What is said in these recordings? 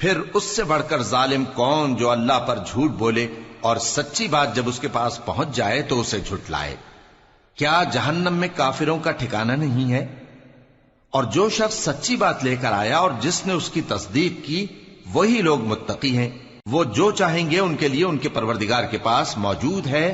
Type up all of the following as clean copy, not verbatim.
پھر اس سے بڑھ کر ظالم کون جو اللہ پر جھوٹ بولے اور سچی بات جب اس کے پاس پہنچ جائے تو اسے جھٹلائے۔ کیا جہنم میں کافروں کا ٹھکانہ نہیں ہے؟ اور جو شخص سچی بات لے کر آیا اور جس نے اس کی تصدیق کی وہی لوگ متقی ہیں۔ وہ جو چاہیں گے ان کے لیے ان کے پروردگار کے پاس موجود ہے۔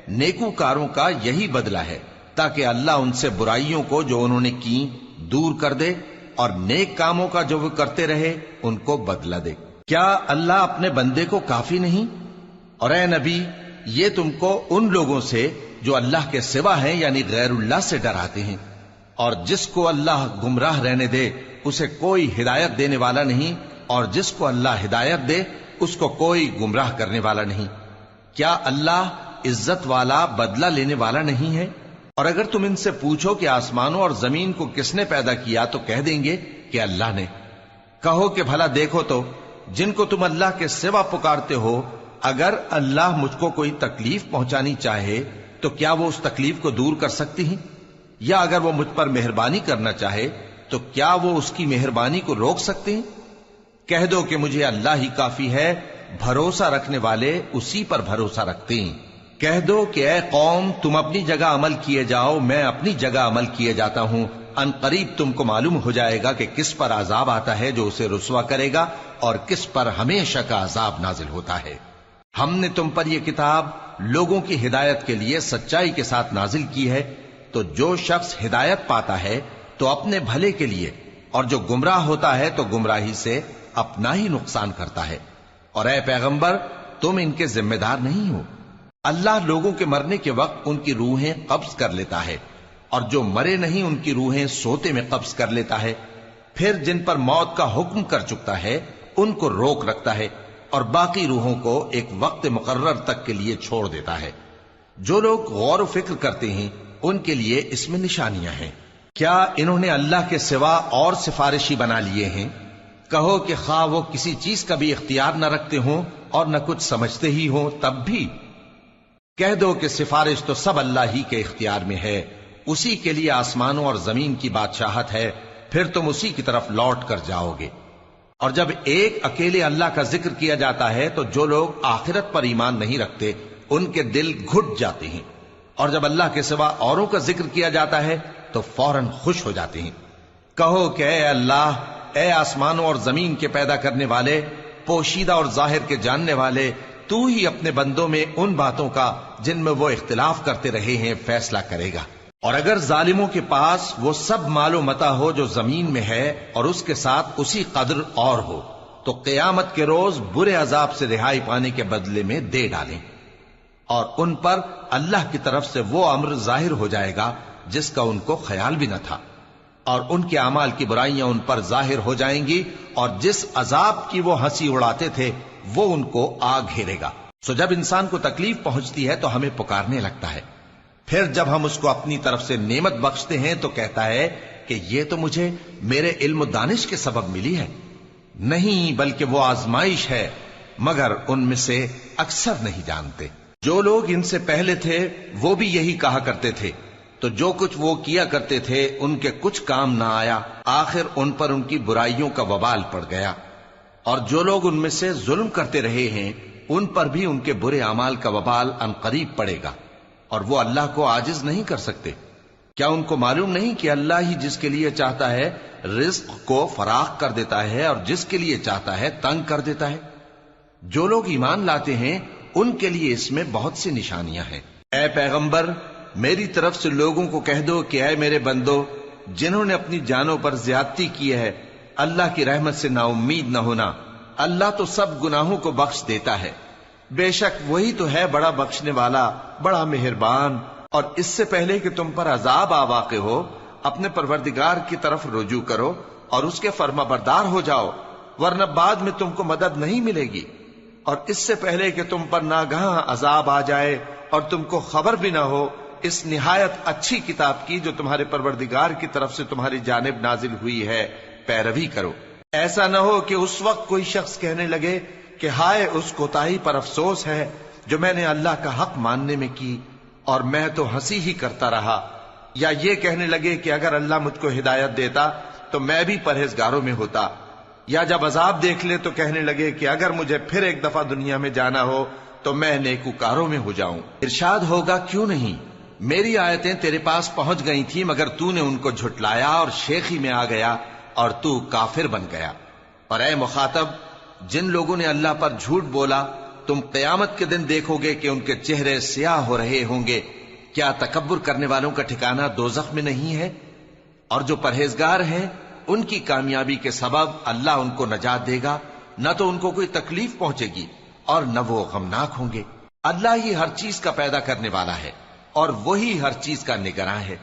نیکوکاروں کا یہی بدلہ ہے تاکہ اللہ ان سے برائیوں کو جو انہوں نے کی دور کر دے اور نیک کاموں کا جو وہ کرتے رہے ان کو بدلہ دے۔ کیا اللہ اپنے بندے کو کافی نہیں؟ اور اے نبی، یہ تم کو ان لوگوں سے جو اللہ کے سوا ہیں یعنی غیر اللہ سے ڈراتے ہیں، اور جس کو اللہ گمراہ رہنے دے اسے کوئی ہدایت دینے والا نہیں، اور جس کو اللہ ہدایت دے اس کو کوئی گمراہ کرنے والا نہیں۔ کیا اللہ عزت والا بدلہ لینے والا نہیں ہے؟ اور اگر تم ان سے پوچھو کہ آسمانوں اور زمین کو کس نے پیدا کیا تو کہہ دیں گے کہ اللہ نے۔ کہو کہ بھلا دیکھو تو جن کو تم اللہ کے سوا پکارتے ہو، اگر اللہ مجھ کو کوئی تکلیف پہنچانی چاہے تو کیا وہ اس تکلیف کو دور کر سکتی ہیں؟ یا اگر وہ مجھ پر مہربانی کرنا چاہے تو کیا وہ اس کی مہربانی کو روک سکتے ہیں؟ کہہ دو کہ مجھے اللہ ہی کافی ہے، بھروسہ رکھنے والے اسی پر بھروسہ رکھتے ہیں۔ کہہ دو کہ اے قوم تم اپنی جگہ عمل کیے جاؤ، میں اپنی جگہ عمل کیے جاتا ہوں، ان قریب تم کو معلوم ہو جائے گا کہ کس پر عذاب آتا ہے جو اسے رسوا کرے گا اور کس پر ہمیشہ کا عذاب نازل ہوتا ہے۔ ہم نے تم پر یہ کتاب لوگوں کی ہدایت کے لیے سچائی کے ساتھ نازل کی ہے، تو جو شخص ہدایت پاتا ہے تو اپنے بھلے کے لیے، اور جو گمراہ ہوتا ہے تو گمراہی سے اپنا ہی نقصان کرتا ہے۔ اور اے پیغمبر تم ان کے ذمہ دار نہیں ہو۔ اللہ لوگوں کے مرنے کے وقت ان کی روحیں قبض کر لیتا ہے، اور جو مرے نہیں ان کی روحیں سوتے میں قبض کر لیتا ہے، پھر جن پر موت کا حکم کر چکتا ہے ان کو روک رکھتا ہے، اور باقی روحوں کو ایک وقت مقرر تک کے لیے چھوڑ دیتا ہے۔ جو لوگ غور و فکر کرتے ہیں ان کے لیے اس میں نشانیاں ہیں۔ کیا انہوں نے اللہ کے سوا اور سفارشی بنا لیے ہیں؟ کہو کہ خواہ وہ کسی چیز کا بھی اختیار نہ رکھتے ہوں اور نہ کچھ سمجھتے ہی ہوں تب بھی کہہ دو کہ سفارش تو سب اللہ ہی کے اختیار میں ہے، اسی کے لیے آسمانوں اور زمین کی بادشاہت ہے، پھر تم اسی کی طرف لوٹ کر جاؤ گے۔ اور جب ایک اکیلے اللہ کا ذکر کیا جاتا ہے تو جو لوگ آخرت پر ایمان نہیں رکھتے ان کے دل گھٹ جاتے ہیں، اور جب اللہ کے سوا اوروں کا ذکر کیا جاتا ہے تو فوراً خوش ہو جاتے ہیں۔ کہو کہ اے اللہ، اے آسمانوں اور زمین کے پیدا کرنے والے، پوشیدہ اور ظاہر کے جاننے والے، تو ہی اپنے بندوں میں ان باتوں کا جن میں وہ اختلاف کرتے رہے ہیں فیصلہ کرے گا۔ اور اگر ظالموں کے پاس وہ سب مال و متاع ہو جو زمین میں ہے اور اس کے ساتھ اسی قدر اور ہو تو قیامت کے روز برے عذاب سے رہائی پانے کے بدلے میں دے ڈالیں، اور ان پر اللہ کی طرف سے وہ امر ظاہر ہو جائے گا جس کا ان کو خیال بھی نہ تھا، اور ان کے اعمال کی برائیاں ان پر ظاہر ہو جائیں گی، اور جس عذاب کی وہ ہنسی اڑاتے تھے وہ ان کو آ گھیرے گا۔ سو جب انسان کو تکلیف پہنچتی ہے تو ہمیں پکارنے لگتا ہے، پھر جب ہم اس کو اپنی طرف سے نعمت بخشتے ہیں تو کہتا ہے کہ یہ تو مجھے میرے علم و دانش کے سبب ملی ہے۔ نہیں، بلکہ وہ آزمائش ہے، مگر ان میں سے اکثر نہیں جانتے۔ جو لوگ ان سے پہلے تھے وہ بھی یہی کہا کرتے تھے، تو جو کچھ وہ کیا کرتے تھے ان کے کچھ کام نہ آیا، آخر ان پر ان کی برائیوں کا وبال پڑ گیا۔ اور جو لوگ ان میں سے ظلم کرتے رہے ہیں ان پر بھی ان کے برے اعمال کا وبال عنقریب پڑے گا، اور وہ اللہ کو عاجز نہیں کر سکتے۔ کیا ان کو معلوم نہیں کہ اللہ ہی جس کے لیے چاہتا ہے رزق کو فراخ کر دیتا ہے اور جس کے لیے چاہتا ہے تنگ کر دیتا ہے؟ جو لوگ ایمان لاتے ہیں ان کے لیے اس میں بہت سی نشانیاں ہیں۔ اے پیغمبر، میری طرف سے لوگوں کو کہہ دو کہ اے میرے بندو، جنہوں نے اپنی جانوں پر زیادتی کی ہے، اللہ کی رحمت سے نا امید نہ ہونا۔ اللہ تو سب گناہوں کو بخش دیتا ہے، بے شک وہی تو ہے بڑا بخشنے والا، بڑا مہربان۔ اور اس سے پہلے کہ تم پر عذاب آ واقع ہو، اپنے پروردگار کی طرف رجوع کرو اور اس کے فرما بردار ہو جاؤ، ورنہ بعد میں تم کو مدد نہیں ملے گی۔ اور اس سے پہلے کہ تم پر ناگہاں عذاب آ جائے اور تم کو خبر بھی نہ ہو، اس نہایت اچھی کتاب کی جو تمہارے پروردگار کی طرف سے تمہاری جانب نازل ہوئی ہے پیروی کرو۔ ایسا نہ ہو کہ اس وقت کوئی شخص کہنے لگے کہ ہائے اس کوتاہی پر افسوس ہے جو میں نے اللہ کا حق ماننے میں کی، اور میں تو ہنسی ہی کرتا رہا، یا یہ کہنے لگے کہ اگر اللہ مجھ کو ہدایت دیتا تو میں بھی پرہیزگاروں میں ہوتا۔ یا جب عذاب دیکھ لے تو کہنے لگے کہ اگر مجھے پھر ایک دفعہ دنیا میں جانا ہو تو میں نیکوکاروں میں ہو جاؤں۔ ارشاد ہوگا کیوں نہیں، میری آیتیں تیرے پاس پہنچ گئی تھی مگر تو نے ان کو جھٹلایا اور شیخی میں آ گیا اور تو کافر بن گیا۔ اور اے مخاطب، جن لوگوں نے اللہ پر جھوٹ بولا تم قیامت کے دن دیکھو گے کہ ان کے چہرے سیاہ ہو رہے ہوں گے۔ کیا تکبر کرنے والوں کا ٹھکانہ دوزخ میں نہیں ہے؟ اور جو پرہیزگار ہیں ان کی کامیابی کے سبب اللہ ان کو نجات دے گا، نہ تو ان کو کوئی تکلیف پہنچے گی اور نہ وہ غمناک ہوں گے۔ اللہ ہی ہر چیز کا پیدا کرنے والا ہے اور وہی ہر چیز کا نگراں ہے۔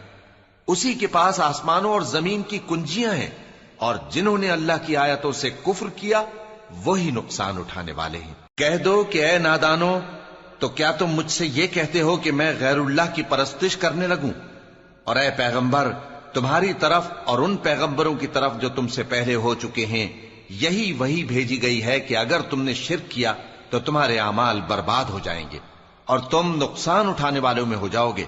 اسی کے پاس آسمانوں اور زمین کی کنجیاں ہیں، اور جنہوں نے اللہ کی آیتوں سے کفر کیا وہی نقصان اٹھانے والے ہیں۔ کہہ دو کہ اے نادانو، تو کیا تم مجھ سے یہ کہتے ہو کہ میں غیر اللہ کی پرستش کرنے لگوں؟ اور اے پیغمبر، تمہاری طرف اور ان پیغمبروں کی طرف جو تم سے پہلے ہو چکے ہیں یہی وہی بھیجی گئی ہے کہ اگر تم نے شرک کیا تو تمہارے اعمال برباد ہو جائیں گے اور تم نقصان اٹھانے والوں میں ہو جاؤ گے،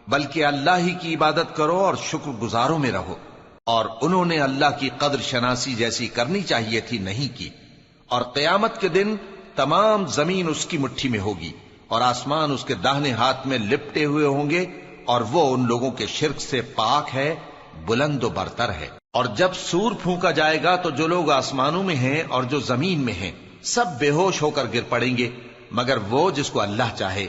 بلکہ اللہ ہی کی عبادت کرو اور شکر گزاروں میں رہو۔ اور انہوں نے اللہ کی قدر شناسی جیسی کرنی چاہیے تھی نہیں کی، اور قیامت کے دن تمام زمین اس کی مٹھی میں ہوگی اور آسمان اس کے داہنے ہاتھ میں لپٹے ہوئے ہوں گے، اور وہ ان لوگوں کے شرک سے پاک ہے، بلند و برتر ہے۔ اور جب سور پھونکا جائے گا تو جو لوگ آسمانوں میں ہیں اور جو زمین میں ہیں سب بے ہوش ہو کر گر پڑیں گے مگر وہ جس کو اللہ چاہے۔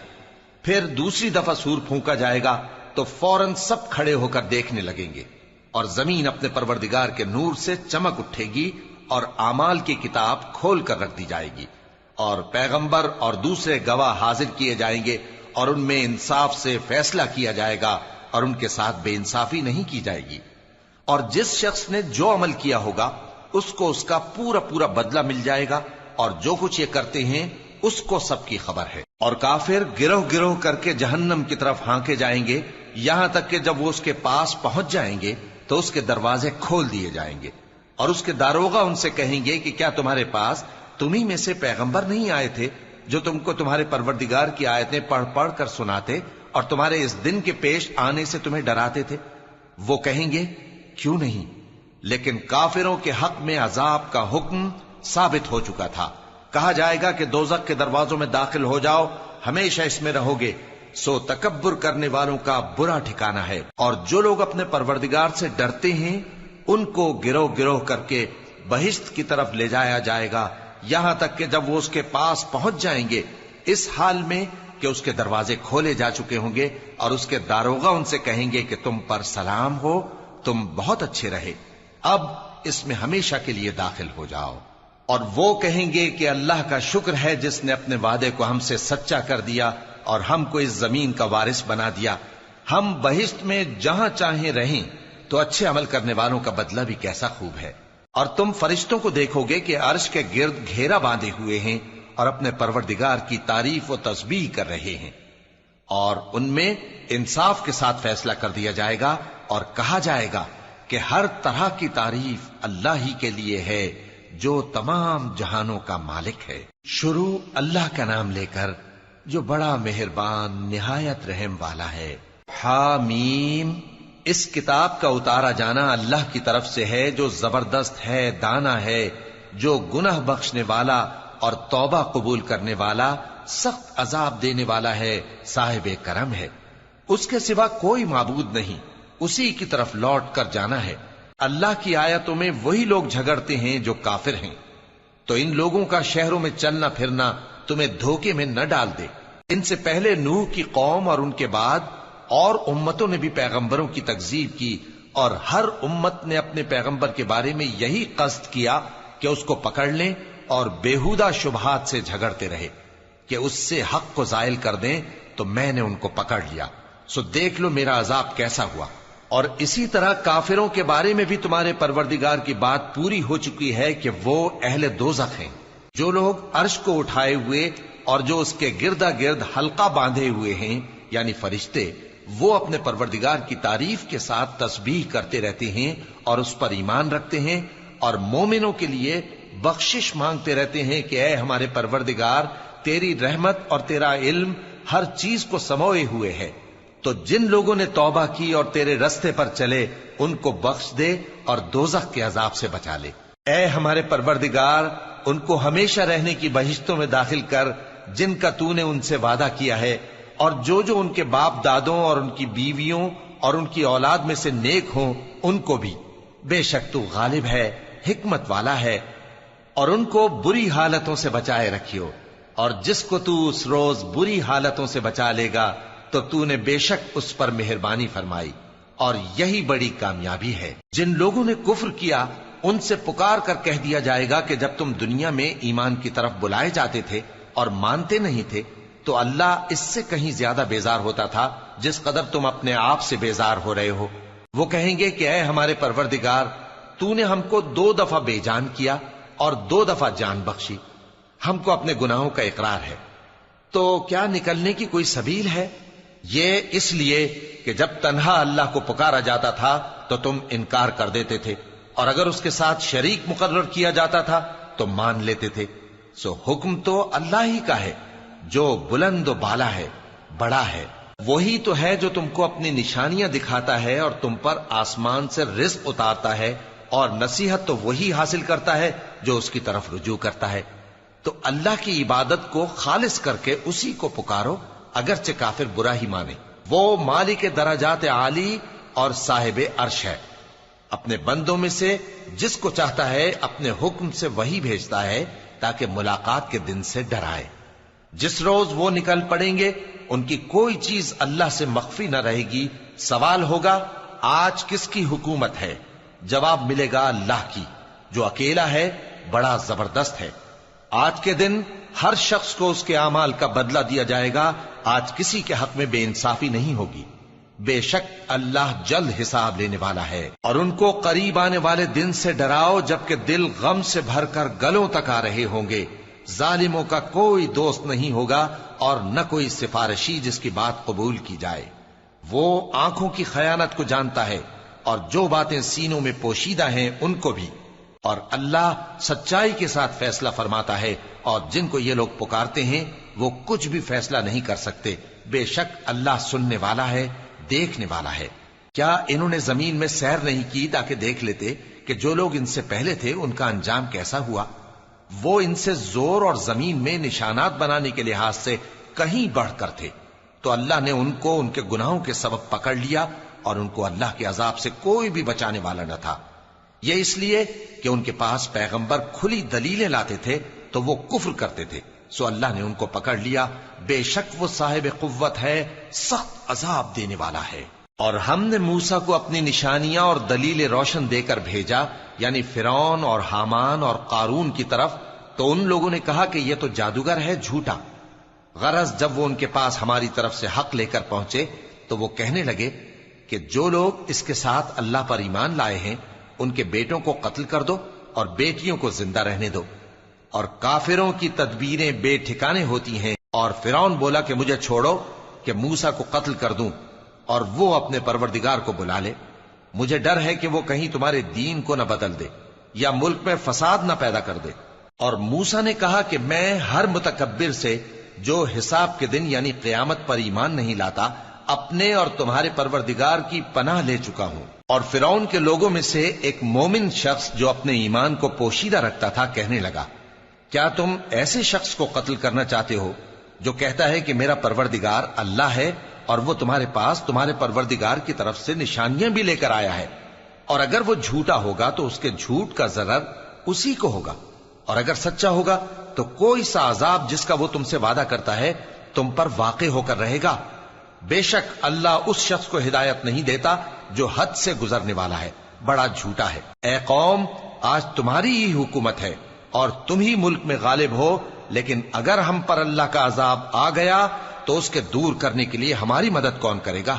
پھر دوسری دفعہ سور پھونکا جائے گا تو فوراً سب کھڑے ہو کر دیکھنے لگیں گے، اور زمین اپنے پروردگار کے نور سے چمک اٹھے گی اور اعمال کی کتاب کھول کر رکھ دی جائے گی، اور پیغمبر اور دوسرے گواہ حاضر کیے جائیں گے، اور ان میں انصاف سے فیصلہ کیا جائے گا اور ان کے ساتھ بے انصافی نہیں کی جائے گی۔ اور جس شخص نے جو عمل کیا ہوگا اس کو اس کا پورا پورا بدلہ مل جائے گا، اور جو کچھ یہ کرتے ہیں اس کو سب کی خبر ہے۔ اور کافر گروہ گروہ کر کے جہنم کی طرف ہانکے جائیں گے، یہاں تک کہ جب وہ اس کے پاس پہنچ جائیں گے تو اس کے دروازے کھول دیے جائیں گے، اور اس کے داروغہ ان سے کہیں گے کہ کیا تمہارے پاس تمہیں میں سے پیغمبر نہیں آئے تھے جو تم کو تمہارے پروردگار کی آیتیں پڑھ پڑھ کر سناتے اور تمہارے اس دن کے پیش آنے سے تمہیں ڈراتے تھے؟ وہ کہیں گے کیوں نہیں، لیکن کافروں کے حق میں عذاب کا حکم ثابت ہو چکا تھا۔ کہا جائے گا کہ دوزخ کے دروازوں میں داخل ہو جاؤ، ہمیشہ اس میں رہو گے، سو تکبر کرنے والوں کا برا ٹھکانہ ہے۔ اور جو لوگ اپنے پروردگار سے ڈرتے ہیں ان کو گروہ گروہ کر کے بہشت کی طرف لے جایا جائے گا، یہاں تک کہ جب وہ اس کے پاس پہنچ جائیں گے اس حال میں کہ اس کے دروازے کھولے جا چکے ہوں گے، اور اس کے داروغہ ان سے کہیں گے کہ تم پر سلام ہو، تم بہت اچھے رہے، اب اس میں ہمیشہ کے لیے داخل ہو جاؤ۔ اور وہ کہیں گے کہ اللہ کا شکر ہے جس نے اپنے وعدے کو ہم سے سچا کر دیا اور ہم کو اس زمین کا وارث بنا دیا، ہم بہشت میں جہاں چاہیں رہیں، تو اچھے عمل کرنے والوں کا بدلہ بھی کیسا خوب ہے۔ اور تم فرشتوں کو دیکھو گے کہ عرش کے گرد گھیرا باندھے ہوئے ہیں اور اپنے پروردگار کی تعریف و تسبیح کر رہے ہیں، اور ان میں انصاف کے ساتھ فیصلہ کر دیا جائے گا، اور کہا جائے گا کہ ہر طرح کی تعریف اللہ ہی کے لیے ہے جو تمام جہانوں کا مالک ہے۔ شروع اللہ کا نام لے کر جو بڑا مہربان نہایت رحم والا ہے۔ حامیم، اس کتاب کا اتارا جانا اللہ کی طرف سے ہے جو زبردست ہے، دانا ہے، جو گناہ بخشنے والا اور توبہ قبول کرنے والا، سخت عذاب دینے والا ہے، صاحب کرم ہے۔ اس کے سوا کوئی معبود نہیں، اسی کی طرف لوٹ کر جانا ہے۔ اللہ کی آیتوں میں وہی لوگ جھگڑتے ہیں جو کافر ہیں، تو ان لوگوں کا شہروں میں چلنا پھرنا تمہیں دھوکے میں نہ ڈال دے۔ ان سے پہلے نوح کی قوم اور ان کے بعد اور امتوں نے بھی پیغمبروں کی تکذیب کی، اور ہر امت نے اپنے پیغمبر کے بارے میں یہی قصد کیا کہ اس کو پکڑ لیں اور بیہودہ شبہات سے جھگڑتے رہے کہ اس سے حق کو زائل کر دیں، تو میں نے ان کو پکڑ لیا، سو دیکھ لو میرا عذاب کیسا ہوا۔ اور اسی طرح کافروں کے بارے میں بھی تمہارے پروردگار کی بات پوری ہو چکی ہے کہ وہ اہل دوزخ ہیں۔ جو لوگ عرش کو اٹھائے ہوئے اور جو اس کے گردا گرد حلقہ باندھے ہوئے ہیں یعنی فرشتے، وہ اپنے پروردگار کی تعریف کے ساتھ تسبیح کرتے رہتے ہیں اور اس پر ایمان رکھتے ہیں، اور مومنوں کے لیے بخشش مانگتے رہتے ہیں کہ اے ہمارے پروردگار، تیری رحمت اور تیرا علم ہر چیز کو سموئے ہوئے ہے، تو جن لوگوں نے توبہ کی اور تیرے رستے پر چلے ان کو بخش دے اور دوزخ کے عذاب سے بچا لے۔ اے ہمارے پروردگار، ان کو ہمیشہ رہنے کی بہشتوں میں داخل کر جن کا تو نے ان سے وعدہ کیا ہے، اور جو جو ان کے باپ دادوں اور ان کی بیویوں اور ان کی اولاد میں سے نیک ہوں ان کو بھی۔ بے شک تو غالب ہے، حکمت والا ہے۔ اور ان کو بری حالتوں سے بچائے رکھیو، اور جس کو تو اس روز بری حالتوں سے بچا لے گا تو نے بے شک اس پر مہربانی فرمائی، اور یہی بڑی کامیابی ہے۔ جن لوگوں نے کفر کیا ان سے پکار کر کہہ دیا جائے گا کہ جب تم دنیا میں ایمان کی طرف بلائے جاتے تھے اور مانتے نہیں تھے تو اللہ اس سے کہیں زیادہ بیزار ہوتا تھا جس قدر تم اپنے آپ سے بیزار ہو رہے ہو۔ وہ کہیں گے کہ اے ہمارے پروردگار، تو نے ہم کو 2 دفعہ بے جان کیا اور 2 دفعہ جان بخشی، ہم کو اپنے گناہوں کا اقرار ہے، تو کیا نکلنے کی کوئی سبیل ہے؟ یہ اس لیے کہ جب تنہا اللہ کو پکارا جاتا تھا تو تم انکار کر دیتے تھے، اور اگر اس کے ساتھ شریک مقرر کیا جاتا تھا تو مان لیتے تھے۔ سو حکم تو اللہ ہی کا ہے جو بلند و بالا ہے، بڑا ہے۔ وہی تو ہے جو تم کو اپنی نشانیاں دکھاتا ہے اور تم پر آسمان سے رزق اتارتا ہے، اور نصیحت تو وہی حاصل کرتا ہے جو اس کی طرف رجوع کرتا ہے۔ تو اللہ کی عبادت کو خالص کر کے اسی کو پکارو، اگرچہ کافر برا ہی مانے۔ وہ مالک درجات عالی اور صاحب عرش ہے، اپنے بندوں میں سے جس کو چاہتا ہے اپنے حکم سے وہی بھیجتا ہے تاکہ ملاقات کے دن سے ڈرائے۔ جس روز وہ نکل پڑیں گے ان کی کوئی چیز اللہ سے مخفی نہ رہے گی۔ سوال ہوگا آج کس کی حکومت ہے؟ جواب ملے گا اللہ کی، جو اکیلا ہے، بڑا زبردست ہے۔ آج کے دن ہر شخص کو اس کے اعمال کا بدلہ دیا جائے گا۔ آج کسی کے حق میں بے انصافی نہیں ہوگی۔ بے شک اللہ جلد حساب لینے والا ہے۔ اور ان کو قریب آنے والے دن سے ڈراؤ جبکہ دل غم سے بھر کر گلوں تک آ رہے ہوں گے۔ ظالموں کا کوئی دوست نہیں ہوگا اور نہ کوئی سفارشی جس کی بات قبول کی جائے۔ وہ آنکھوں کی خیانت کو جانتا ہے اور جو باتیں سینوں میں پوشیدہ ہیں ان کو بھی۔ اور اللہ سچائی کے ساتھ فیصلہ فرماتا ہے، اور جن کو یہ لوگ پکارتے ہیں وہ کچھ بھی فیصلہ نہیں کر سکتے۔ بے شک اللہ سننے والا ہے، دیکھنے والا ہے۔ کیا انہوں نے زمین میں سیر نہیں کی تاکہ دیکھ لیتے کہ جو لوگ ان سے پہلے تھے ان کا انجام کیسا ہوا؟ وہ ان سے زور اور زمین میں نشانات بنانے کے لحاظ سے کہیں بڑھ کر تھے، تو اللہ نے ان کو ان کے گناہوں کے سبب پکڑ لیا، اور ان کو اللہ کے عذاب سے کوئی بھی بچانے والا نہ تھا۔ یہ اس لیے کہ ان کے پاس پیغمبر کھلی دلیلیں لاتے تھے تو وہ کفر کرتے تھے، سو اللہ نے ان کو پکڑ لیا۔ بے شک وہ صاحب قوت ہے، سخت عذاب دینے والا ہے۔ اور ہم نے موسیٰ کو اپنی نشانیاں اور دلیل روشن دے کر بھیجا، یعنی فرعون اور حامان اور قارون کی طرف، تو ان لوگوں نے کہا کہ یہ تو جادوگر ہے، جھوٹا۔ غرض جب وہ ان کے پاس ہماری طرف سے حق لے کر پہنچے تو وہ کہنے لگے کہ جو لوگ اس کے ساتھ اللہ پر ایمان لائے ہیں ان کے بیٹوں کو قتل کر دو اور بیٹیوں کو زندہ رہنے دو۔ اور کافروں کی تدبیریں بے ٹھکانے ہوتی ہیں۔ اور فرعون بولا کہ مجھے چھوڑو کہ موسیٰ کو قتل کر دوں اور وہ اپنے پروردگار کو بلا لے۔ مجھے ڈر ہے کہ وہ کہیں تمہارے دین کو نہ بدل دے یا ملک میں فساد نہ پیدا کر دے۔ اور موسیٰ نے کہا کہ میں ہر متکبر سے جو حساب کے دن یعنی قیامت پر ایمان نہیں لاتا اپنے اور تمہارے پروردگار کی پناہ لے چکا ہوں۔ اور فرعون کے لوگوں میں سے ایک مومن شخص جو اپنے ایمان کو پوشیدہ رکھتا تھا کہنے لگا، کیا تم ایسے شخص کو قتل کرنا چاہتے ہو جو کہتا ہے کہ میرا پروردگار اللہ ہے اور وہ تمہارے پاس تمہارے پروردگار کی طرف سے نشانیاں بھی لے کر آیا ہے؟ اور اگر وہ جھوٹا ہوگا تو اس کے جھوٹ کا ضرر اسی کو ہوگا، اور اگر سچا ہوگا تو کوئی سا عذاب جس کا وہ تم سے وعدہ کرتا ہے تم پر واقع ہو کر رہے گا۔ بے شک اللہ اس شخص کو ہدایت نہیں دیتا جو حد سے گزرنے والا ہے، بڑا جھوٹا ہے۔ اے قوم، آج تمہاری ہی حکومت ہے اور تم ہی ملک میں غالب ہو، لیکن اگر ہم پر اللہ کا عذاب آ گیا تو اس کے دور کرنے کے لیے ہماری مدد کون کرے گا؟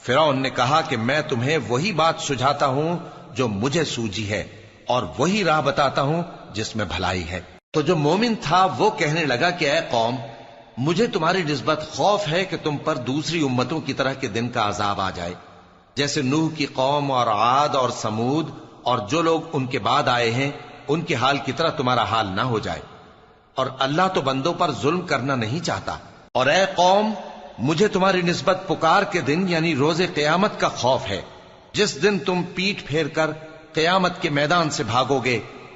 فرعون نے کہا کہ میں تمہیں وہی بات سجھاتا ہوں جو مجھے سوجی ہے اور وہی راہ بتاتا ہوں جس میں بھلائی ہے۔ تو جو مومن تھا وہ کہنے لگا کہ اے قوم، مجھے تمہاری نسبت خوف ہے کہ تم پر دوسری امتوں کی طرح کے دن کا عذاب آ جائے، جیسے نوح کی قوم اور عاد اور سمود اور جو لوگ ان کے بعد آئے ہیں ان کے حال کی طرح تمہارا حال نہ ہو جائے۔ اور اللہ تو بندوں پر ظلم کرنا نہیں چاہتا۔ اور اے قوم، مجھے تمہاری نسبت پکار کے دن یعنی روز قیامت کا خوف ہے، جس دن تم پیٹھ پھیر کر قیامت کے میدان سے بھاگو گے۔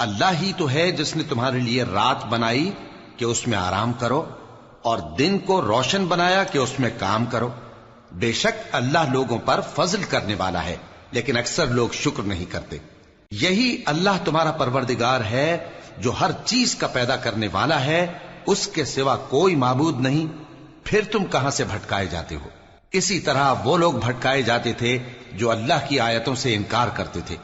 اللہ ہی تو ہے جس نے تمہارے لیے رات بنائی کہ اس میں آرام کرو اور دن کو روشن بنایا کہ اس میں کام کرو. بے شک اللہ لوگوں پر فضل کرنے والا ہے لیکن اکثر لوگ شکر نہیں کرتے. یہی اللہ تمہارا پروردگار ہے جو ہر چیز کا پیدا کرنے والا ہے، اس کے سوا کوئی معبود نہیں. پھر تم کہاں سے بھٹکائے جاتے ہو؟ اسی طرح وہ لوگ بھٹکائے جاتے تھے جو اللہ کی آیتوں سے انکار کرتے تھے.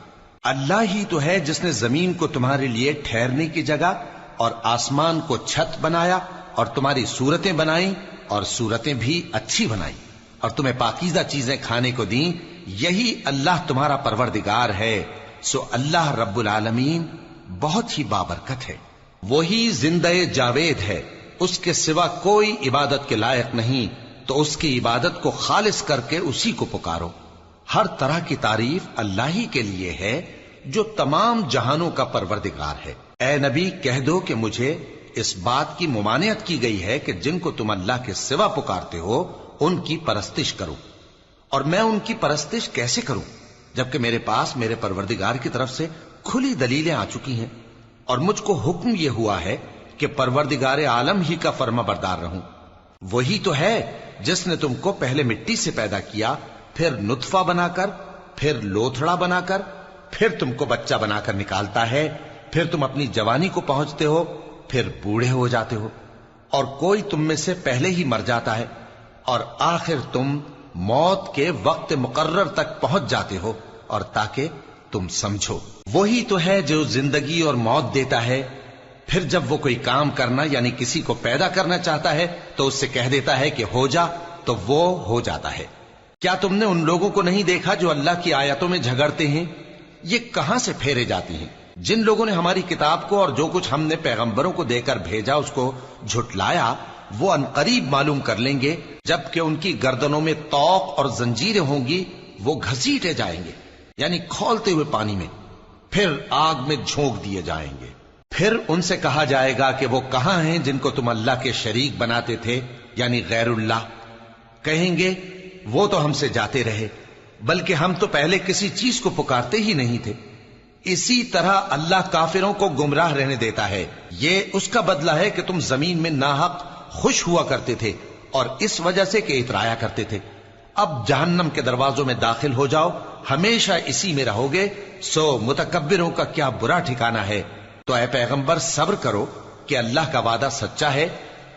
اللہ ہی تو ہے جس نے زمین کو تمہارے لیے ٹھہرنے کی جگہ اور آسمان کو چھت بنایا اور تمہاری صورتیں بنائیں اور صورتیں بھی اچھی بنائیں اور تمہیں پاکیزہ چیزیں کھانے کو دیں. یہی اللہ تمہارا پروردگار ہے. سو اللہ رب العالمین بہت ہی بابرکت ہے. وہی زندہ جاوید ہے، اس کے سوا کوئی عبادت کے لائق نہیں، تو اس کی عبادت کو خالص کر کے اسی کو پکارو. ہر طرح کی تعریف اللہ ہی کے لیے ہے جو تمام جہانوں کا پروردگار ہے. اے نبی کہہ دو کہ مجھے اس بات کی ممانعت کی گئی ہے کہ جن کو تم اللہ کے سوا پکارتے ہو ان کی پرستش کرو، اور میں ان کی پرستش کیسے کروں جبکہ میرے پاس میرے پروردگار کی طرف سے کھلی دلیلیں آ چکی ہیں، اور مجھ کو حکم یہ ہوا ہے کہ پروردگار عالم ہی کا فرما بردار رہوں. وہی تو ہے جس نے تم کو پہلے مٹی سے پیدا کیا، پھر نطفہ بنا کر، پھر لوتھڑا بنا کر، پھر تم کو بچہ بنا کر نکالتا ہے، پھر تم اپنی جوانی کو پہنچتے ہو، پھر بوڑھے ہو جاتے ہو، اور کوئی تم میں سے پہلے ہی مر جاتا ہے، اور آخر تم موت کے وقت مقرر تک پہنچ جاتے ہو. اور تاکہ تم سمجھو وہی تو ہے جو زندگی اور موت دیتا ہے. پھر جب وہ کوئی کام کرنا یعنی کسی کو پیدا کرنا چاہتا ہے تو اس سے کہہ دیتا ہے کہ ہو جا، تو وہ ہو جاتا ہے. کیا تم نے ان لوگوں کو نہیں دیکھا جو اللہ کی آیتوں میں جھگڑتے ہیں؟ یہ کہاں سے پھیرے جاتی ہیں؟ جن لوگوں نے ہماری کتاب کو اور جو کچھ ہم نے پیغمبروں کو دے کر بھیجا اس کو جھٹلایا، وہ انقریب معلوم کر لیں گے جبکہ ان کی گردنوں میں طوق اور زنجیریں ہوں گی، وہ گھسیٹے جائیں گے یعنی کھولتے ہوئے پانی میں، پھر آگ میں جھونک دیے جائیں گے. پھر ان سے کہا جائے گا کہ وہ کہاں ہیں جن کو تم اللہ کے شریک بناتے تھے یعنی غیر اللہ؟ کہیں گے وہ تو ہم سے جاتے رہے، بلکہ ہم تو پہلے کسی چیز کو پکارتے ہی نہیں تھے. اسی طرح اللہ کافروں کو گمراہ رہنے دیتا ہے. یہ اس کا بدلہ ہے کہ تم زمین میں ناحق خوش ہوا کرتے تھے اور اس وجہ سے کہ اترایا کرتے تھے. اب جہنم کے دروازوں میں داخل ہو جاؤ، ہمیشہ اسی میں رہو گے. سو متکبروں کا کیا برا ٹھکانہ ہے. تو اے پیغمبر صبر کرو کہ اللہ کا وعدہ سچا ہے.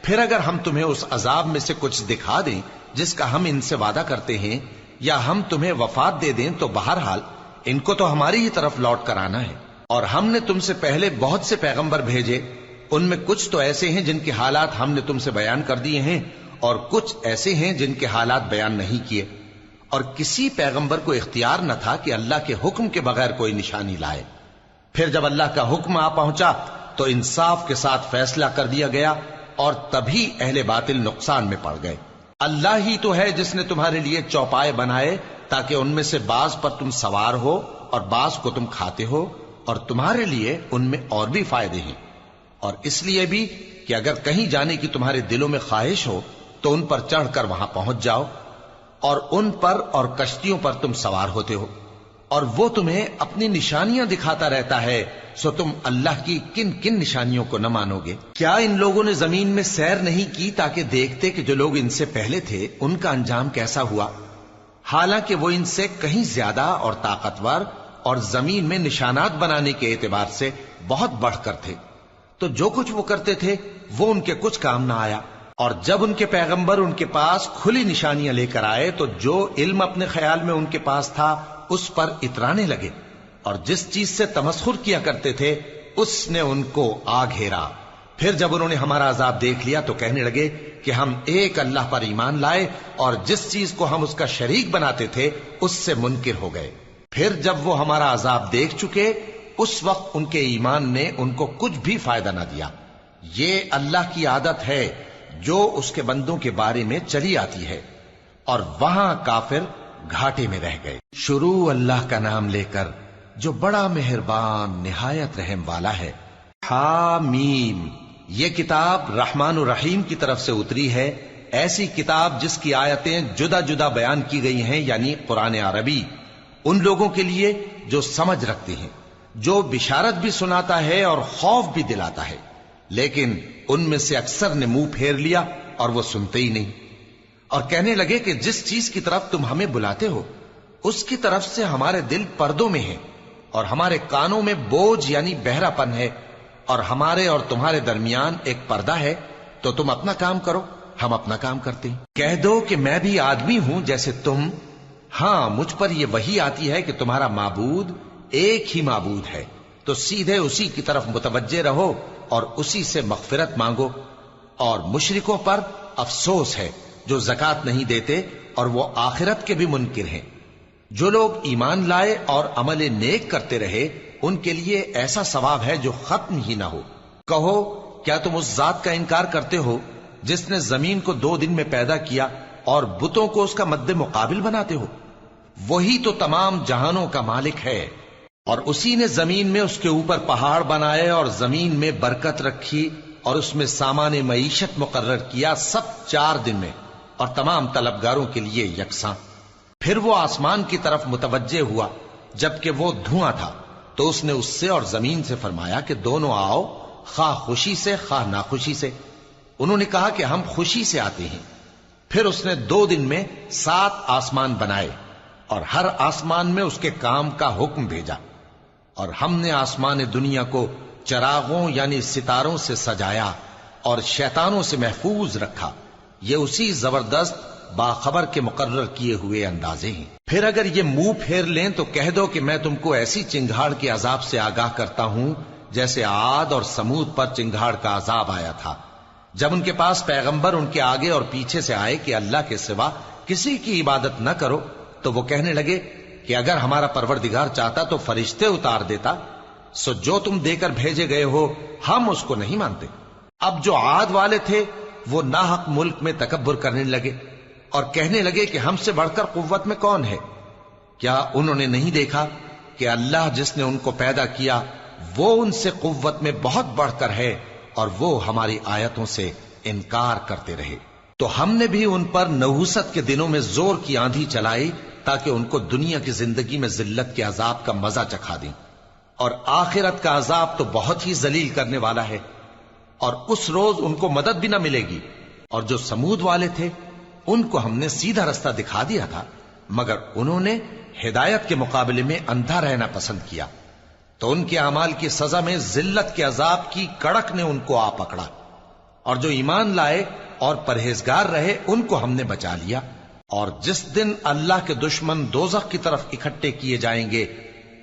پھر اگر ہم تمہیں اس عذاب میں سے کچھ دکھا دیں جس کا ہم ان سے وعدہ کرتے ہیں، یا ہم تمہیں وفات دے دیں، تو بہرحال ان کو تو ہماری ہی طرف لوٹ کر آنا ہے. اور ہم نے تم سے پہلے بہت سے پیغمبر بھیجے، ان میں کچھ تو ایسے ہیں جن کے حالات ہم نے تم سے بیان کر دیے ہیں، اور کچھ ایسے ہیں جن کے حالات بیان نہیں کیے. اور کسی پیغمبر کو اختیار نہ تھا کہ اللہ کے حکم کے بغیر کوئی نشانی لائے. پھر جب اللہ کا حکم آ پہنچا تو انصاف کے ساتھ فیصلہ کر دیا گیا، اور تبھی اہل باطل نقصان میں پڑ گئے. اللہ ہی تو ہے جس نے تمہارے لیے چوپائے بنائے تاکہ ان میں سے بعض پر تم سوار ہو اور بعض کو تم کھاتے ہو، اور تمہارے لیے ان میں اور بھی فائدے ہیں. اور اس لیے بھی کہ اگر کہیں جانے کی تمہارے دلوں میں خواہش ہو تو ان پر چڑھ کر وہاں پہنچ جاؤ، اور ان پر اور کشتیوں پر تم سوار ہوتے ہو، اور وہ تمہیں اپنی نشانیاں دکھاتا رہتا ہے. سو تم اللہ کی کن کن نشانیوں کو نہ مانو گے؟ کیا ان لوگوں نے زمین میں سیر نہیں کی تاکہ دیکھتے کہ جو لوگ ان سے پہلے تھے ان کا انجام کیسا ہوا؟ حالانکہ وہ ان سے کہیں زیادہ اور طاقتور اور زمین میں نشانات بنانے کے اعتبار سے بہت بڑھ کر تھے. تو جو کچھ وہ کرتے تھے وہ ان کے کچھ کام نہ آیا. اور جب ان کے پیغمبر ان کے پاس کھلی نشانیاں لے کر آئے تو جو علم اپنے خیال میں ان کے پاس تھا اس پر اترانے لگے، اور جس چیز سے تمسخر کیا کرتے تھے اس نے ان کو آ گھیرا. پھر جب انہوں نے ہمارا عذاب دیکھ لیا تو کہنے لگے کہ ہم ایک اللہ پر ایمان لائے، اور جس چیز کو ہم اس کا شریک بناتے تھے اس سے منکر ہو گئے. پھر جب وہ ہمارا عذاب دیکھ چکے اس وقت ان کے ایمان نے ان کو کچھ بھی فائدہ نہ دیا. یہ اللہ کی عادت ہے جو اس کے بندوں کے بارے میں چلی آتی ہے. اور وہاں کافر گھاٹے میں رہ گئے. شروع اللہ کا نام لے کر جو بڑا مہربان نہایت رحم والا ہے. حامیم، یہ کتاب رحمان الرحیم کی طرف سے اتری ہے، ایسی کتاب جس کی آیتیں جدا جدا بیان کی گئی ہیں، یعنی قرآن عربی، ان لوگوں کے لیے جو سمجھ رکھتے ہیں، جو بشارت بھی سناتا ہے اور خوف بھی دلاتا ہے، لیکن ان میں سے اکثر نے منہ پھیر لیا اور وہ سنتے ہی نہیں، اور کہنے لگے کہ جس چیز کی طرف تم ہمیں بلاتے ہو اس کی طرف سے ہمارے دل پردوں میں ہیں، اور ہمارے کانوں میں بوجھ یعنی بہرا پن ہے، اور ہمارے اور تمہارے درمیان ایک پردہ ہے، تو تم اپنا کام کرو، ہم اپنا کام کرتے ہیں۔ کہہ دو کہ میں بھی آدمی ہوں جیسے تم، ہاں مجھ پر یہ وحی آتی ہے کہ تمہارا معبود ایک ہی معبود ہے، تو سیدھے اسی کی طرف متوجہ رہو اور اسی سے مغفرت مانگو۔ اور مشرکوں پر افسوس ہے جو زکوٰۃ نہیں دیتے اور وہ آخرت کے بھی منکر ہیں۔ جو لوگ ایمان لائے اور عمل نیک کرتے رہے ان کے لیے ایسا ثواب ہے جو ختم ہی نہ ہو۔ کہو کیا تم اس ذات کا انکار کرتے ہو جس نے زمین کو 2 دن میں پیدا کیا اور بتوں کو اس کا مد مقابل بناتے ہو؟ وہی تو تمام جہانوں کا مالک ہے، اور اسی نے زمین میں اس کے اوپر پہاڑ بنائے اور زمین میں برکت رکھی اور اس میں سامان معیشت مقرر کیا، سب 4 دن میں، اور تمام طلبگاروں کے لیے یکساں۔ پھر وہ آسمان کی طرف متوجہ ہوا جبکہ وہ دھواں تھا، تو اس نے اس سے اور زمین سے فرمایا کہ دونوں آؤ، خواہ خوشی سے خواہ ناخوشی سے۔ انہوں نے کہا کہ ہم خوشی سے آتے ہیں۔ پھر اس نے 2 دن میں 7 آسمان بنائے اور ہر آسمان میں اس کے کام کا حکم بھیجا، اور ہم نے آسمان دنیا کو چراغوں یعنی ستاروں سے سجایا اور شیطانوں سے محفوظ رکھا۔ یہ اسی زبردست باخبر کے مقرر کیے ہوئے اندازے ہیں۔ پھر اگر یہ منہ پھیر لیں تو کہہ دو کہ میں تم کو ایسی چنگھاڑ کے عذاب سے آگاہ کرتا ہوں جیسے عاد اور سمود پر چنگھاڑ کا عذاب آیا تھا، جب ان کے پاس پیغمبر ان کے آگے اور پیچھے سے آئے کہ اللہ کے سوا کسی کی عبادت نہ کرو، تو وہ کہنے لگے کہ اگر ہمارا پروردگار چاہتا تو فرشتے اتار دیتا، سو جو تم دے کر بھیجے گئے ہو ہم اس کو نہیں مانتے۔ اب جو عاد والے تھے وہ ناحق ملک میں تکبر کرنے لگے اور کہنے لگے کہ ہم سے بڑھ کر قوت میں کون ہے؟ کیا انہوں نے نہیں دیکھا کہ اللہ جس نے ان کو پیدا کیا وہ ان سے قوت میں بہت بڑھ کر ہے، اور وہ ہماری آیتوں سے انکار کرتے رہے۔ تو ہم نے بھی ان پر نحوست کے دنوں میں زور کی آندھی چلائی تاکہ ان کو دنیا کی زندگی میں ذلت کے عذاب کا مزہ چکھا دیں، اور آخرت کا عذاب تو بہت ہی ذلیل کرنے والا ہے، اور اس روز ان کو مدد بھی نہ ملے گی۔ اور جو سمود والے تھے ان کو ہم نے سیدھا رستہ دکھا دیا تھا، مگر انہوں نے ہدایت کے مقابلے میں اندھا رہنا پسند کیا، تو ان کے اعمال کی سزا میں ذلت کے عذاب کی کڑک نے ان کو آ پکڑا۔ اور جو ایمان لائے اور پرہیزگار رہے ان کو ہم نے بچا لیا۔ اور جس دن اللہ کے دشمن دوزخ کی طرف اکٹھے کیے جائیں گے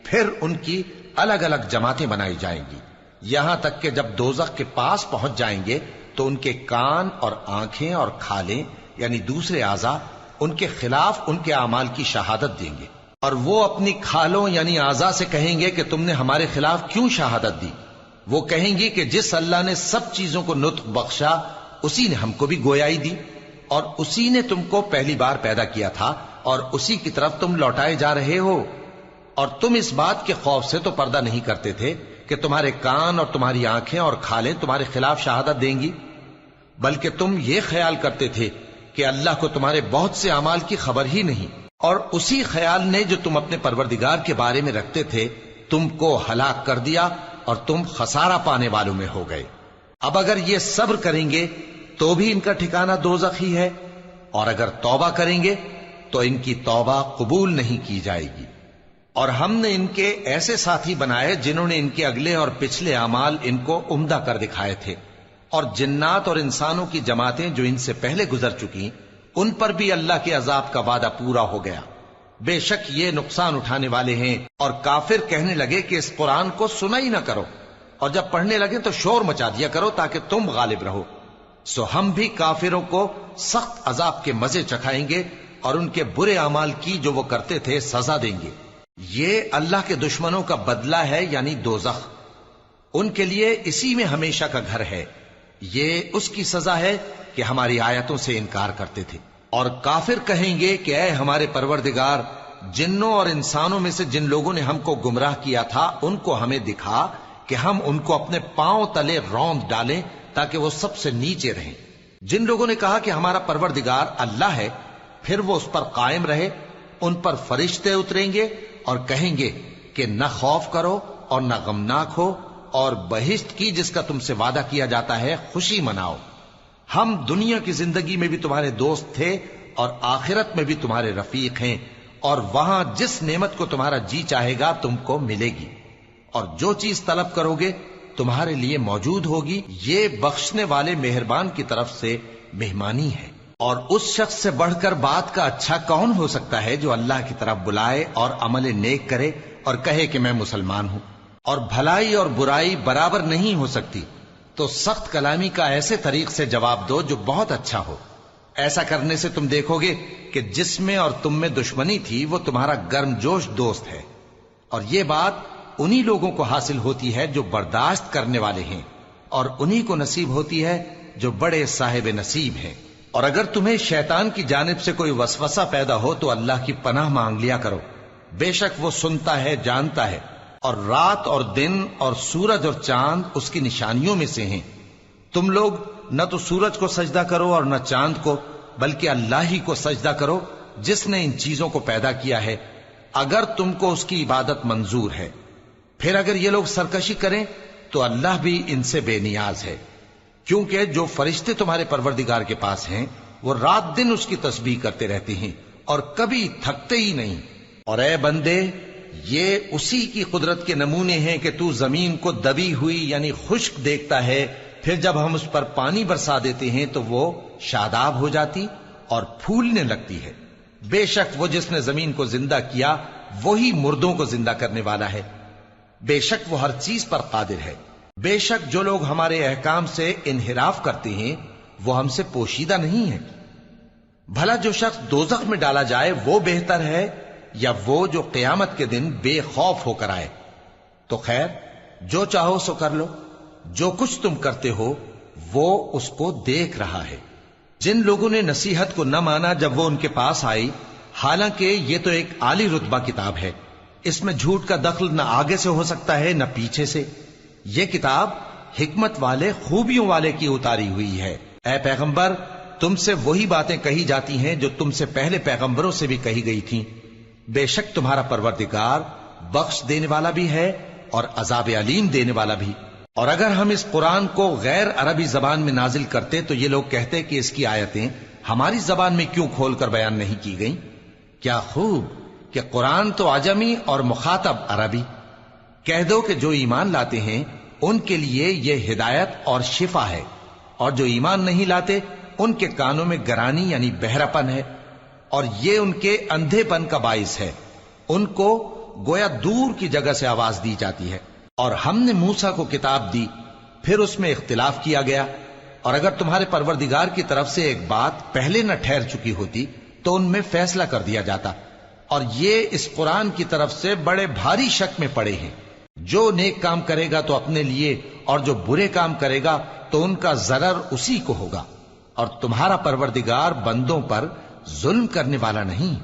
پھر ان کی الگ الگ جماعتیں بنائی جائیں گی، یہاں تک کہ جب دوزخ کے پاس پہنچ جائیں گے تو ان کے کان اور آنکھیں اور کھالیں یعنی دوسرے اعضاء ان کے خلاف ان کے اعمال کی شہادت دیں گے، اور وہ اپنی کھالوں یعنی اعضاء سے کہیں گے کہ تم نے ہمارے خلاف کیوں شہادت دی؟ وہ کہیں گی کہ جس اللہ نے سب چیزوں کو نطق بخشا اسی نے ہم کو بھی گویائی دی، اور اسی نے تم کو پہلی بار پیدا کیا تھا اور اسی کی طرف تم لوٹائے جا رہے ہو۔ اور تم اس بات کے خوف سے تو پردہ نہیں کرتے تھے کہ تمہارے کان اور تمہاری آنکھیں اور کھالیں تمہارے خلاف شہادت دیں گی، بلکہ تم یہ خیال کرتے تھے کہ اللہ کو تمہارے بہت سے اعمال کی خبر ہی نہیں، اور اسی خیال نے جو تم اپنے پروردگار کے بارے میں رکھتے تھے تم کو ہلاک کر دیا اور تم خسارہ پانے والوں میں ہو گئے۔ اب اگر یہ صبر کریں گے تو بھی ان کا ٹھکانہ دوزخ ہی ہے، اور اگر توبہ کریں گے تو ان کی توبہ قبول نہیں کی جائے گی۔ اور ہم نے ان کے ایسے ساتھی بنائے جنہوں نے ان کے اگلے اور پچھلے اعمال ان کو عمدہ کر دکھائے تھے، اور جنات اور انسانوں کی جماعتیں جو ان سے پہلے گزر چکی ان پر بھی اللہ کے عذاب کا وعدہ پورا ہو گیا۔ بے شک یہ نقصان اٹھانے والے ہیں۔ اور کافر کہنے لگے کہ اس قرآن کو سنا ہی نہ کرو، اور جب پڑھنے لگے تو شور مچا دیا کرو تاکہ تم غالب رہو۔ سو ہم بھی کافروں کو سخت عذاب کے مزے چکھائیں گے اور ان کے برے اعمال کی جو وہ کرتے تھے سزا دیں گے۔ یہ اللہ کے دشمنوں کا بدلہ ہے یعنی دوزخ، ان کے لیے اسی میں ہمیشہ کا گھر ہے۔ یہ اس کی سزا ہے کہ ہماری آیتوں سے انکار کرتے تھے۔ اور کافر کہیں گے کہ اے ہمارے پروردگار، جنوں اور انسانوں میں سے جن لوگوں نے ہم کو گمراہ کیا تھا ان کو ہمیں دکھا کہ ہم ان کو اپنے پاؤں تلے روند ڈالیں تاکہ وہ سب سے نیچے رہیں۔ جن لوگوں نے کہا کہ ہمارا پروردگار اللہ ہے پھر وہ اس پر قائم رہے، ان پر فرشتے اتریں گے اور کہیں گے کہ نہ خوف کرو اور نہ غمناک ہو، اور بہشت کی جس کا تم سے وعدہ کیا جاتا ہے خوشی مناؤ۔ ہم دنیا کی زندگی میں بھی تمہارے دوست تھے اور آخرت میں بھی تمہارے رفیق ہیں، اور وہاں جس نعمت کو تمہارا جی چاہے گا تم کو ملے گی، اور جو چیز طلب کرو گے تمہارے لیے موجود ہوگی۔ یہ بخشنے والے مہربان کی طرف سے مہمانی ہے۔ اور اس شخص سے بڑھ کر بات کا اچھا کون ہو سکتا ہے جو اللہ کی طرف بلائے اور عمل نیک کرے اور کہے کہ میں مسلمان ہوں۔ اور بھلائی اور برائی برابر نہیں ہو سکتی، تو سخت کلامی کا ایسے طریق سے جواب دو جو بہت اچھا ہو۔ ایسا کرنے سے تم دیکھو گے کہ جس میں اور تم میں دشمنی تھی وہ تمہارا گرم جوش دوست ہے، اور یہ بات انہی لوگوں کو حاصل ہوتی ہے جو برداشت کرنے والے ہیں، اور انہی کو نصیب ہوتی ہے جو بڑے صاحب نصیب ہیں۔ اور اگر تمہیں شیطان کی جانب سے کوئی وسوسہ پیدا ہو تو اللہ کی پناہ مانگ لیا کرو، بے شک وہ سنتا ہے، جانتا ہے۔ اور رات اور دن اور سورج اور چاند اس کی نشانیوں میں سے ہیں۔ تم لوگ نہ تو سورج کو سجدہ کرو اور نہ چاند کو، بلکہ اللہ ہی کو سجدہ کرو جس نے ان چیزوں کو پیدا کیا ہے، اگر تم کو اس کی عبادت منظور ہے۔ پھر اگر یہ لوگ سرکشی کریں تو اللہ بھی ان سے بے نیاز ہے، کیونکہ جو فرشتے تمہارے پروردگار کے پاس ہیں وہ رات دن اس کی تسبیح کرتے رہتے ہیں اور کبھی تھکتے ہی نہیں۔ اور اے بندے، یہ اسی کی قدرت کے نمونے ہیں کہ تو زمین کو دبی ہوئی یعنی خشک دیکھتا ہے، پھر جب ہم اس پر پانی برسا دیتے ہیں تو وہ شاداب ہو جاتی اور پھولنے لگتی ہے۔ بے شک وہ جس نے زمین کو زندہ کیا وہی مردوں کو زندہ کرنے والا ہے، بے شک وہ ہر چیز پر قادر ہے۔ بے شک جو لوگ ہمارے احکام سے انحراف کرتے ہیں وہ ہم سے پوشیدہ نہیں ہیں۔ بھلا جو شخص دوزخ میں ڈالا جائے وہ بہتر ہے یا وہ جو قیامت کے دن بے خوف ہو کر آئے؟ تو خیر، جو چاہو سو کر لو، جو کچھ تم کرتے ہو وہ اس کو دیکھ رہا ہے۔ جن لوگوں نے نصیحت کو نہ مانا جب وہ ان کے پاس آئی، حالانکہ یہ تو ایک عالی رتبہ کتاب ہے، اس میں جھوٹ کا دخل نہ آگے سے ہو سکتا ہے نہ پیچھے سے۔ یہ کتاب حکمت والے، خوبیوں والے کی اتاری ہوئی ہے۔ اے پیغمبر، تم سے وہی باتیں کہی جاتی ہیں جو تم سے پہلے پیغمبروں سے بھی کہی گئی تھیں۔ بے شک تمہارا پروردگار بخش دینے والا بھی ہے اور عذاب علیم دینے والا بھی۔ اور اگر ہم اس قرآن کو غیر عربی زبان میں نازل کرتے تو یہ لوگ کہتے کہ اس کی آیتیں ہماری زبان میں کیوں کھول کر بیان نہیں کی گئیں؟ کیا خوب کہ قرآن تو عجمی اور مخاطب عربی۔ کہہ دو کہ جو ایمان لاتے ہیں ان کے لیے یہ ہدایت اور شفا ہے، اور جو ایمان نہیں لاتے ان کے کانوں میں گرانی یعنی بہراپن ہے، اور یہ ان کے اندھے پن کا باعث ہے۔ ان کو گویا دور کی جگہ سے آواز دی جاتی ہے۔ اور ہم نے موسیٰ کو کتاب دی، پھر اس میں اختلاف کیا گیا، اور اگر تمہارے پروردگار کی طرف سے ایک بات پہلے نہ ٹھہر چکی ہوتی تو ان میں فیصلہ کر دیا جاتا۔ اور یہ اس قرآن کی طرف سے بڑے بھاری شک میں پڑے ہیں۔ جو نیک کام کرے گا تو اپنے لیے، اور جو برے کام کرے گا تو ان کا ضرر اسی کو ہوگا، اور تمہارا پروردگار بندوں پر ظلم کرنے والا نہیں۔